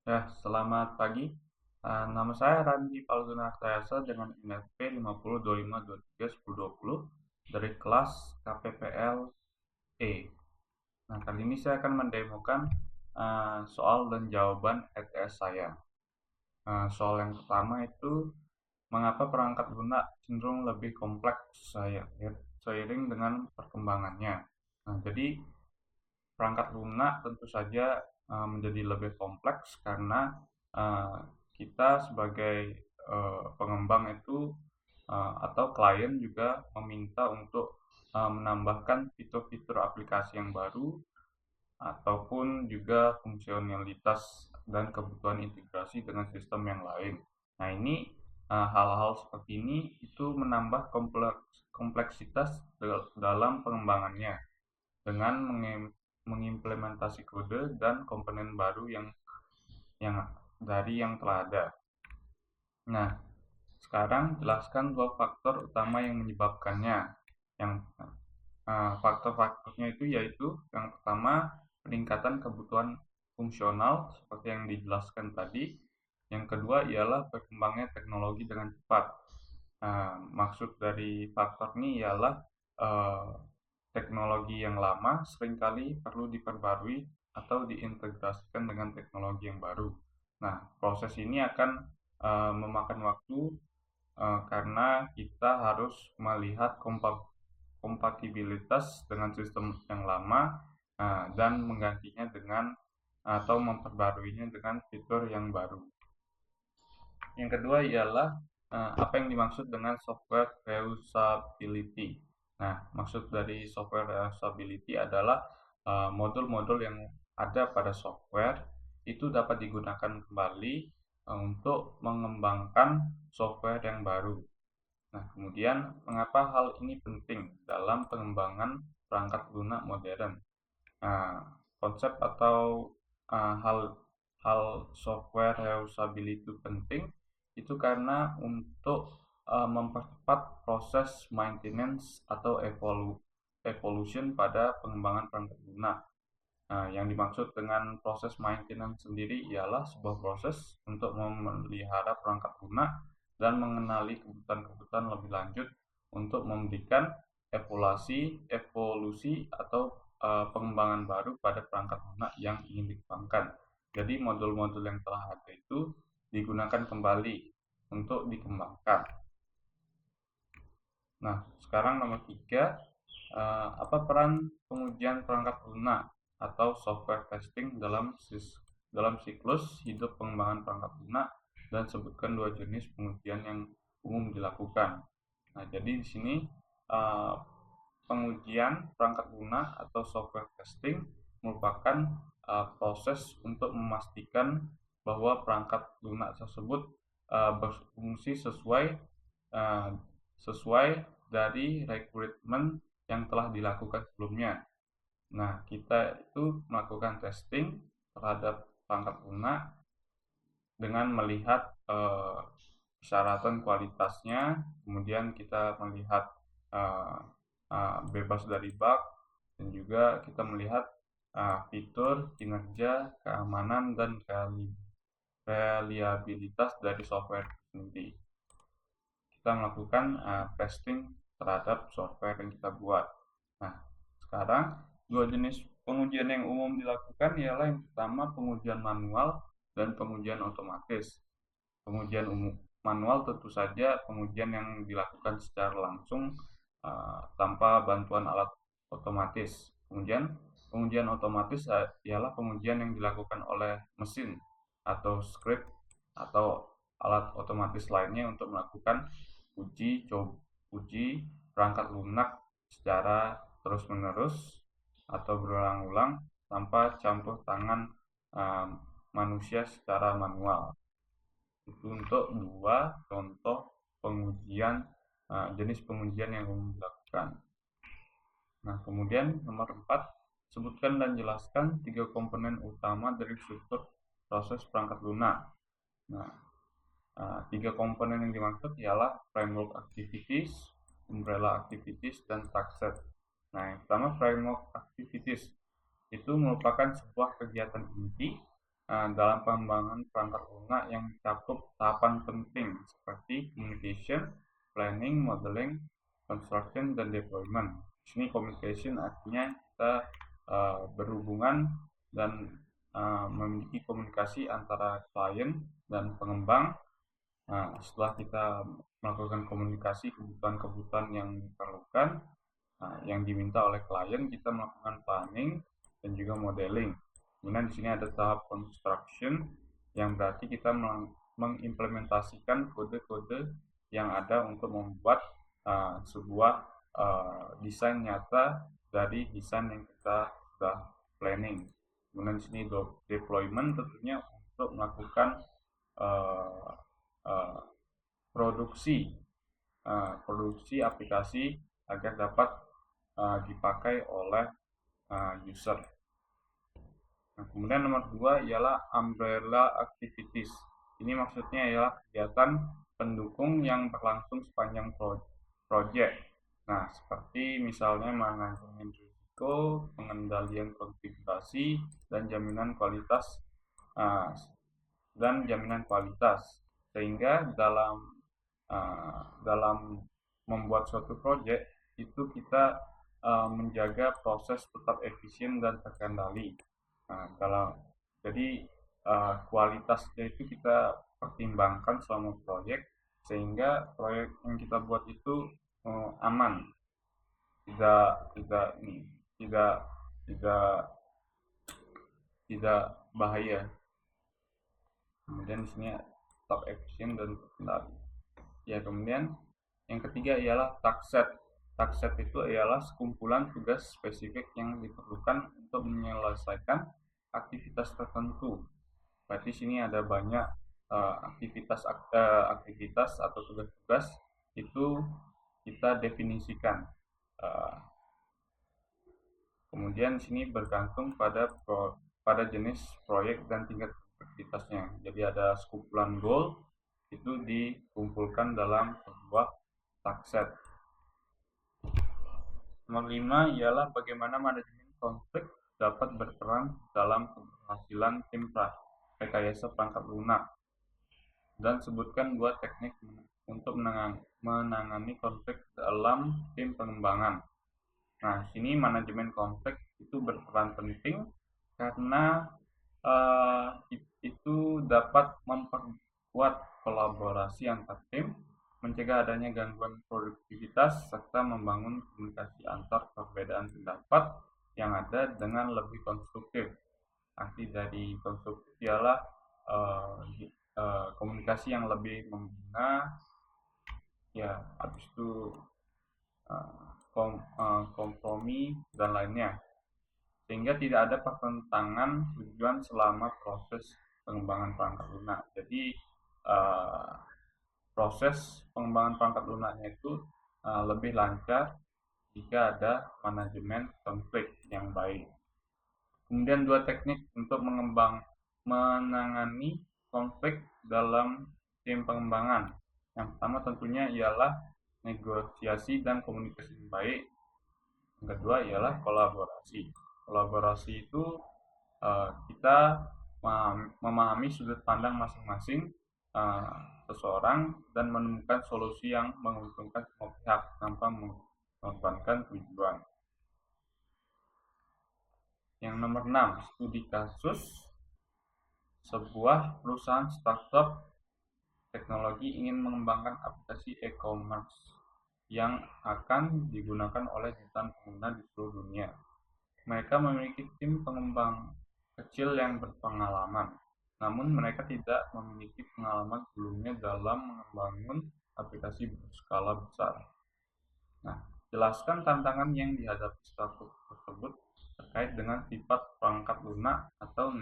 Ya, selamat pagi. Nama saya Randi Palguna Aktayasa dengan INFP 5025231020 dari kelas KPPL E. Nah, kali ini saya akan mendemokan soal dan jawaban ETS saya. Soal yang pertama itu, mengapa perangkat lunak cenderung lebih kompleks seiring dengan perkembangannya. Nah, jadi perangkat lunak tentu saja menjadi lebih kompleks karena uh, kita sebagai pengembang itu atau klien juga meminta untuk menambahkan fitur-fitur aplikasi yang baru ataupun juga fungsionalitas dan kebutuhan integrasi dengan sistem yang lain. Nah, ini hal-hal seperti ini itu menambah kompleksitas dalam pengembangannya dengan mengimplementasi kode dan komponen baru yang dari yang telah ada. Nah, sekarang jelaskan dua faktor utama yang menyebabkannya. Yang faktor-faktornya itu yaitu yang pertama, peningkatan kebutuhan fungsional seperti yang dijelaskan tadi. Yang kedua ialah berkembangnya teknologi dengan cepat. Maksud dari faktor ini ialah teknologi yang lama seringkali perlu diperbarui atau diintegrasikan dengan teknologi yang baru. Nah, proses ini akan memakan waktu karena kita harus melihat kompatibilitas dengan sistem yang lama dan menggantinya dengan atau memperbaruinya dengan fitur yang baru. Yang kedua ialah apa yang dimaksud dengan software reusability. Nah, maksud dari software reusability adalah modul-modul yang ada pada software itu dapat digunakan kembali untuk mengembangkan software yang baru. Nah, kemudian mengapa hal ini penting dalam pengembangan perangkat lunak modern? Nah, konsep atau hal software reusability itu penting itu karena untuk mempercepat proses maintenance atau evolution pada pengembangan perangkat lunak. Nah, yang dimaksud dengan proses maintenance sendiri ialah sebuah proses untuk memelihara perangkat lunak dan mengenali kebutuhan-kebutuhan lebih lanjut untuk memberikan evolusi atau pengembangan baru pada perangkat lunak yang ingin dikembangkan. Jadi modul-modul yang telah ada itu digunakan kembali untuk dikembangkan. Nah, sekarang nomor 3, apa peran pengujian perangkat lunak atau software testing dalam siklus hidup pengembangan perangkat lunak, dan sebutkan dua jenis pengujian yang umum dilakukan. Nah, jadi di sini pengujian perangkat lunak atau software testing merupakan proses untuk memastikan bahwa perangkat lunak tersebut berfungsi sesuai dari requirement yang telah dilakukan sebelumnya. Nah, kita itu melakukan testing terhadap perangkat lunak dengan melihat persyaratan kualitasnya, kemudian kita melihat bebas dari bug, dan juga kita melihat fitur, kinerja, keamanan, dan reliabilitas dari software sendiri. Kita melakukan testing terhadap software yang kita buat. Nah, sekarang dua jenis pengujian yang umum dilakukan ialah yang pertama pengujian manual dan pengujian otomatis. Pengujian manual tentu saja pengujian yang dilakukan secara langsung tanpa bantuan alat otomatis. Kemudian pengujian otomatis ialah pengujian yang dilakukan oleh mesin atau script atau alat otomatis lainnya untuk melakukan uji perangkat lunak secara terus-menerus atau berulang-ulang tanpa campur tangan manusia secara manual. Itu untuk dua contoh jenis pengujian yang umum dilakukan. Nah, kemudian nomor 4, sebutkan dan jelaskan 3 komponen utama dari struktur proses perangkat lunak. Nah, 3 komponen yang dimaksud ialah framework activities, umbrella activities, dan task set. Nah, yang pertama framework activities itu merupakan sebuah kegiatan inti dalam pengembangan perangkat lunak yang mencakup tahapan penting seperti communication, planning, modeling, construction, dan deployment. Di sini communication artinya kita berhubungan dan memiliki komunikasi antara klien dan pengembang. Nah, setelah kita melakukan komunikasi kebutuhan-kebutuhan yang diperlukan, yang diminta oleh klien, kita melakukan planning dan juga modeling. Kemudian di sini ada tahap construction, yang berarti kita mengimplementasikan kode-kode yang ada untuk membuat sebuah desain nyata dari desain yang kita sudah planning. Kemudian di sini deployment tentunya untuk melakukan produksi aplikasi agar dapat dipakai oleh user. Nah, kemudian nomor 2 ialah umbrella activities. Ini maksudnya ialah kegiatan pendukung yang berlangsung sepanjang project. Nah, seperti misalnya manajemen risiko, pengendalian konfigurasi, dan jaminan kualitas sehingga dalam membuat suatu project itu kita menjaga proses tetap efisien dan terkendali. Jadi kualitasnya itu kita pertimbangkan selama proyek sehingga proyek yang kita buat itu aman, tidak bahaya. Kemudian di sini tetap efisien dan terkendali. Ya, kemudian yang ketiga ialah task set. Task set itu ialah sekumpulan tugas spesifik yang diperlukan untuk menyelesaikan aktivitas tertentu. Berarti sini ada banyak aktivitas atau tugas-tugas itu kita definisikan. Kemudian sini bergantung pada jenis proyek dan tingkat aktivitasnya. Jadi ada sekumpulan goal itu dikumpulkan dalam sebuah task set. Nomor 5 ialah bagaimana manajemen konflik dapat berperan dalam keberhasilan tim rekayasa perangkat lunak. Dan sebutkan 2 teknik untuk menangani konflik dalam tim pengembangan. Nah, sini manajemen konflik itu berperan penting karena itu dapat memperkuat kolaborasi antar tim, mencegah adanya gangguan produktivitas, serta membangun komunikasi antar perbedaan pendapat yang ada dengan lebih konstruktif. Arti dari konstruktif ialah komunikasi yang lebih membina, ya, habis itu kompromi dan lainnya, sehingga tidak ada pertentangan tujuan selama proses pengembangan perangkat lunak. Jadi proses pengembangan perangkat lunaknya itu lebih lancar jika ada manajemen konflik yang baik. Kemudian 2 teknik untuk menangani konflik dalam tim pengembangan. Yang pertama tentunya ialah negosiasi dan komunikasi yang baik. Yang kedua ialah kolaborasi. Kolaborasi itu kita memahami sudut pandang masing-masing seseorang dan menemukan solusi yang menguntungkan semua pihak tanpa mengorbankan tujuan. Yang nomor 6, studi kasus. Sebuah perusahaan startup teknologi ingin mengembangkan aplikasi e-commerce yang akan digunakan oleh jutaan pengguna di seluruh dunia. Mereka memiliki tim pengembang kecil yang berpengalaman, namun mereka tidak memiliki pengalaman sebelumnya dalam membangun aplikasi berskala besar. Nah, jelaskan tantangan yang dihadapi startup tersebut terkait dengan sifat perangkat lunak atau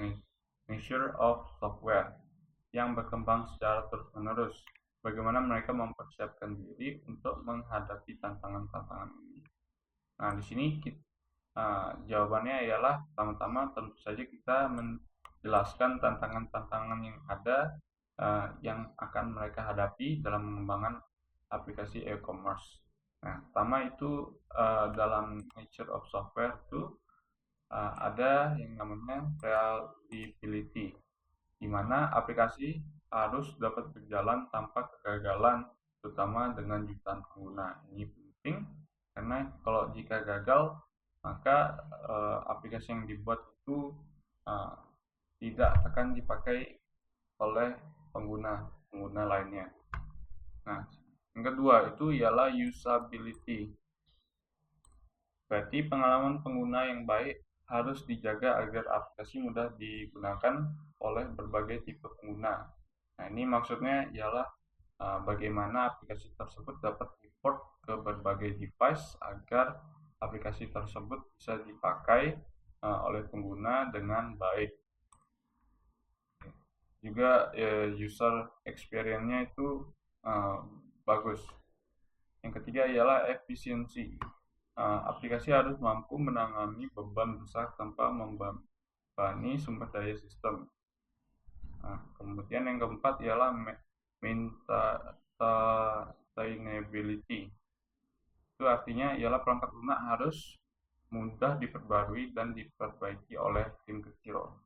nature of software yang berkembang secara terus-menerus. Bagaimana mereka mempersiapkan diri untuk menghadapi tantangan-tantangan ini. Nah, di sini jawabannya ialah pertama-tama tentu saja kita menjelaskan tantangan-tantangan yang ada yang akan mereka hadapi dalam mengembangkan aplikasi e-commerce. Nah, pertama itu dalam nature of software itu ada yang namanya reliability. mana aplikasi harus dapat berjalan tanpa kegagalan, terutama dengan jutaan pengguna. Ini penting karena kalau jika gagal, maka aplikasi yang dibuat itu tidak akan dipakai oleh pengguna lainnya. Nah, yang kedua itu ialah usability. Berarti pengalaman pengguna yang baik harus dijaga agar aplikasi mudah digunakan oleh berbagai tipe pengguna. Nah, ini maksudnya ialah bagaimana aplikasi tersebut dapat import ke berbagai device agar aplikasi tersebut bisa dipakai oleh pengguna dengan baik. Juga user experience-nya itu bagus. Yang ketiga ialah efisiensi. Aplikasi harus mampu menangani beban besar tanpa membebani sumber daya sistem. Kemudian yang keempat ialah maintainability. Itu artinya ialah perangkat lunak harus mudah diperbarui dan diperbaiki oleh tim kecil.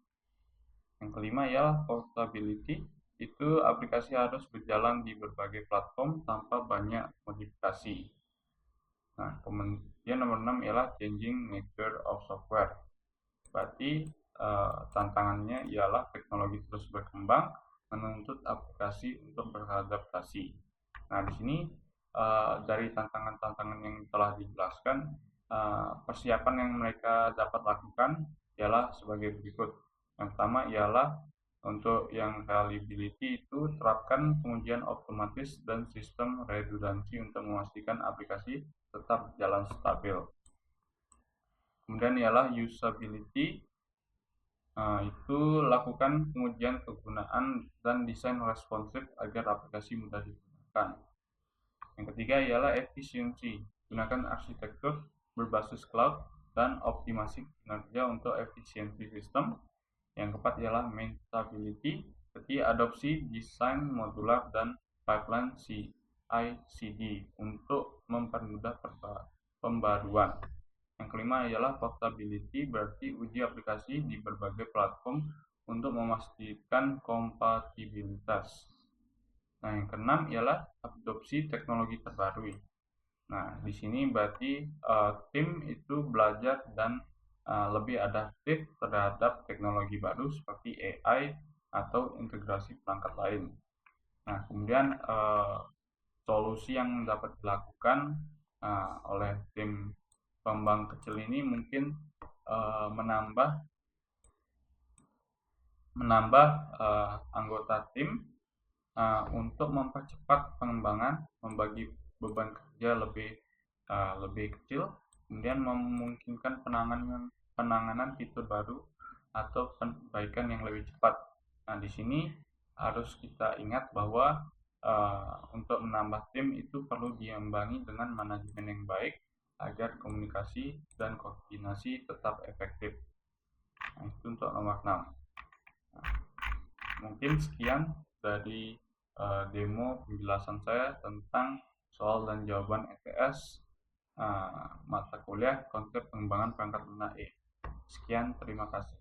Yang kelima ialah portability. Itu aplikasi harus berjalan di berbagai platform tanpa banyak modifikasi. Nah, kemudian nomor 6 ialah changing nature of software. Berarti tantangannya ialah teknologi terus berkembang, menuntut aplikasi untuk beradaptasi. Nah, di sini dari tantangan-tantangan yang telah dijelaskan, persiapan yang mereka dapat lakukan ialah sebagai berikut. Yang pertama ialah untuk yang reliability itu terapkan pengujian otomatis dan sistem redundansi untuk memastikan aplikasi tetap jalan stabil. Kemudian ialah usability, itu lakukan pengujian kegunaan dan desain responsif agar aplikasi mudah digunakan. Yang ketiga ialah efisiensi, gunakan arsitektur berbasis cloud dan optimasi kinerja untuk efisiensi sistem. Yang keempat ialah maintainability, seperti adopsi desain modular dan pipeline CI/CD untuk mempermudah pembaruan. Yang kelima ialah portability, berarti uji aplikasi di berbagai platform untuk memastikan kompatibilitas. Nah, yang keenam ialah adopsi teknologi terbaru. Nah, di sini berarti tim itu belajar dan lebih adaptif terhadap teknologi baru seperti AI atau integrasi perangkat lain. Nah, kemudian solusi yang dapat dilakukan oleh tim pengembang kecil ini mungkin menambah anggota tim untuk mempercepat pengembangan, membagi beban kerja lebih kecil, kemudian memungkinkan penanganan fitur baru atau perbaikan yang lebih cepat. Nah, di sini harus kita ingat bahwa untuk menambah tim itu perlu diimbangi dengan manajemen yang baik agar komunikasi dan koordinasi tetap efektif. Nah, itu untuk nomor 6. Nah, mungkin sekian dari demo penjelasan saya tentang soal dan jawaban ETS mata kuliah konsep pengembangan perangkat lunak E. Sekian, terima kasih.